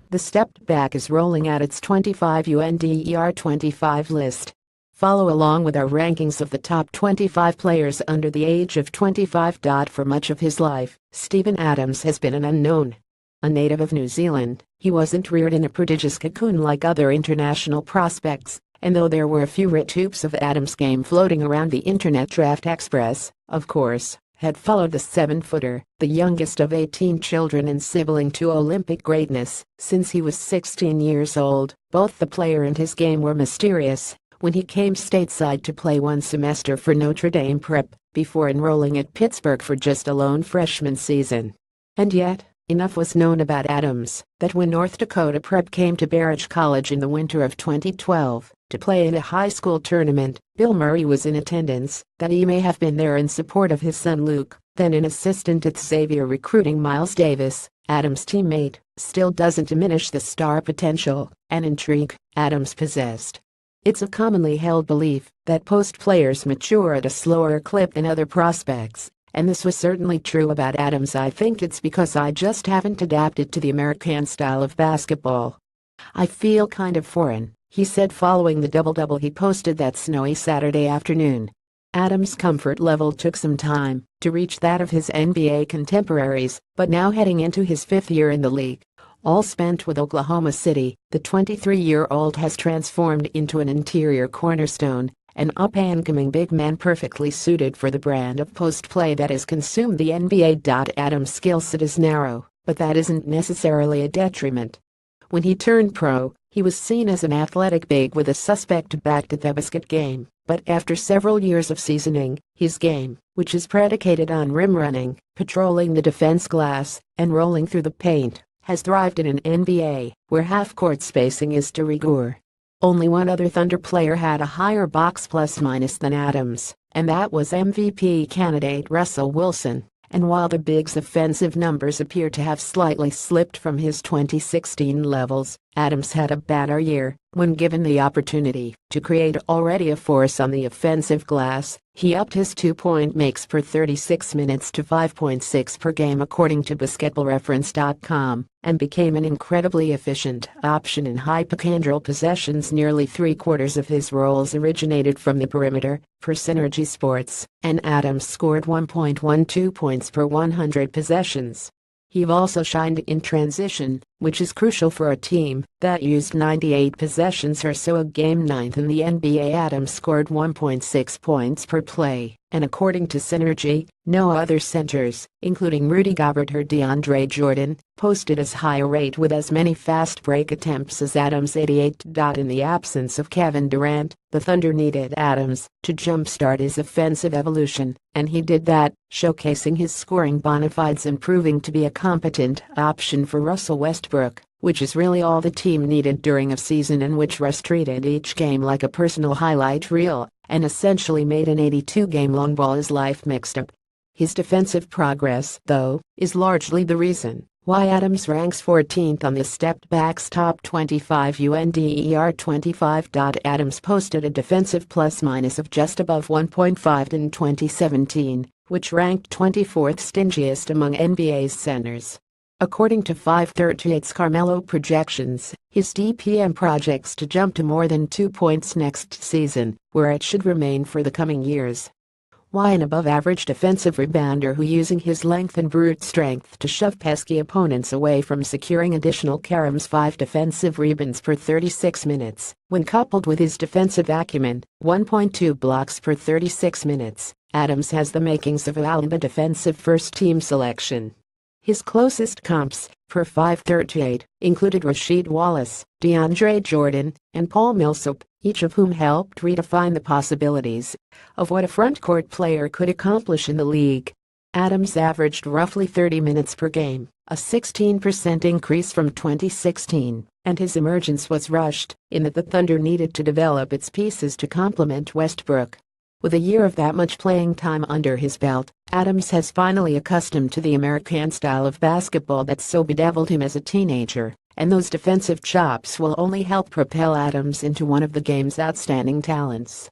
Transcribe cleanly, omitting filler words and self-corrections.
The stepped back is rolling out its 25 UNDER 25 list. Follow along with our rankings of the top 25 players under the age of 25. For much of his life, Steven Adams has been an unknown. A native of New Zealand, he wasn't reared in a prodigious cocoon like other international prospects, and though there were a few retweets of Adams' game floating around the internet, Draft Express, of course, had followed the 7-footer, the youngest of 18 children and sibling to Olympic greatness, since he was 16 years old. Both the player and his game were mysterious when he came stateside to play one semester for Notre Dame Prep, before enrolling at Pittsburgh for just a lone freshman season. And yet, enough was known about Adams that when North Dakota Prep came to Barrage College in the winter of 2012 to play in a high school tournament, Bill Murray was in attendance, that he may have been there in support of his son Luke, then an assistant at Xavier recruiting Miles Davis, Adams' teammate, still doesn't diminish the star potential and intrigue Adams possessed. It's a commonly held belief that post players mature at a slower clip than other prospects, and this was certainly true about Adams. I think it's because I just haven't adapted to the American style of basketball. I feel kind of foreign, he said following the double-double he posted that snowy Saturday afternoon. Adams' comfort level took some time to reach that of his NBA contemporaries, but now heading into his 5th year in the league, all spent with Oklahoma City, the 23-year-old has transformed into an interior cornerstone, an up-and-coming big man perfectly suited for the brand of post-play that has consumed the NBA. Adams' skill set is narrow, but that isn't necessarily a detriment. When he turned pro, he was seen as an athletic big with a suspect back to the basket game, but after several years of seasoning, his game, which is predicated on rim running, patrolling the defense glass, and rolling through the paint, has thrived in an NBA where half-court spacing is de rigueur. Only one other Thunder player had a higher box plus-minus than Adams, and that was MVP candidate Russell Wilson. And while the Big's offensive numbers appear to have slightly slipped from his 2016 levels, Adams had a banner year when given the opportunity to create already a force on the offensive glass. He upped his 2-point makes per 36 minutes to 5.6 per game according to BasketballReference.com, and became an incredibly efficient option in high pick-and-roll possessions. Nearly 3/4 of his rolls originated from the perimeter, per Synergy Sports, and Adams scored 1.12 points per 100 possessions. He also shined in transition, which is crucial for a team that used 98 possessions or so a game. 9th in the NBA, Adams scored 1.6 points per play, and according to Synergy, no other centers, including Rudy Gobert or DeAndre Jordan, posted as high a rate with as many fast break attempts as Adams, 88. In the absence of Kevin Durant, the Thunder needed Adams to jumpstart his offensive evolution, and he did that, showcasing his scoring bona fides and proving to be a competent option for Russell Westbrook, which is really all the team needed during a season in which Russ treated each game like a personal highlight reel and essentially made an 82-game-long ball his life mixed up. His defensive progress, though, is largely the reason why Adams ranks 14th on the stepped back's top 25 UNDER 25. Adams posted a defensive plus-minus of just above 1.5 in 2017, which ranked 24th stingiest among NBA's centers. According to 538's Carmelo projections, his DPM projects to jump to more than 2 points next season, where it should remain for the coming years. Why an above-average defensive rebounder who using his length and brute strength to shove pesky opponents away from securing additional caroms. 5 defensive rebounds per 36 minutes, when coupled with his defensive acumen, 1.2 blocks per 36 minutes, Adams has the makings of a defensive first-team selection. His closest comps, per 538, included Rasheed Wallace, DeAndre Jordan, and Paul Millsap, each of whom helped redefine the possibilities of what a frontcourt player could accomplish in the league. Adams averaged roughly 30 minutes per game, a 16% increase from 2016, and his emergence was rushed, in that the Thunder needed to develop its pieces to complement Westbrook. With a year of that much playing time under his belt, Adams has finally accustomed to the American style of basketball that so bedeviled him as a teenager, and those defensive chops will only help propel Adams into one of the game's outstanding talents.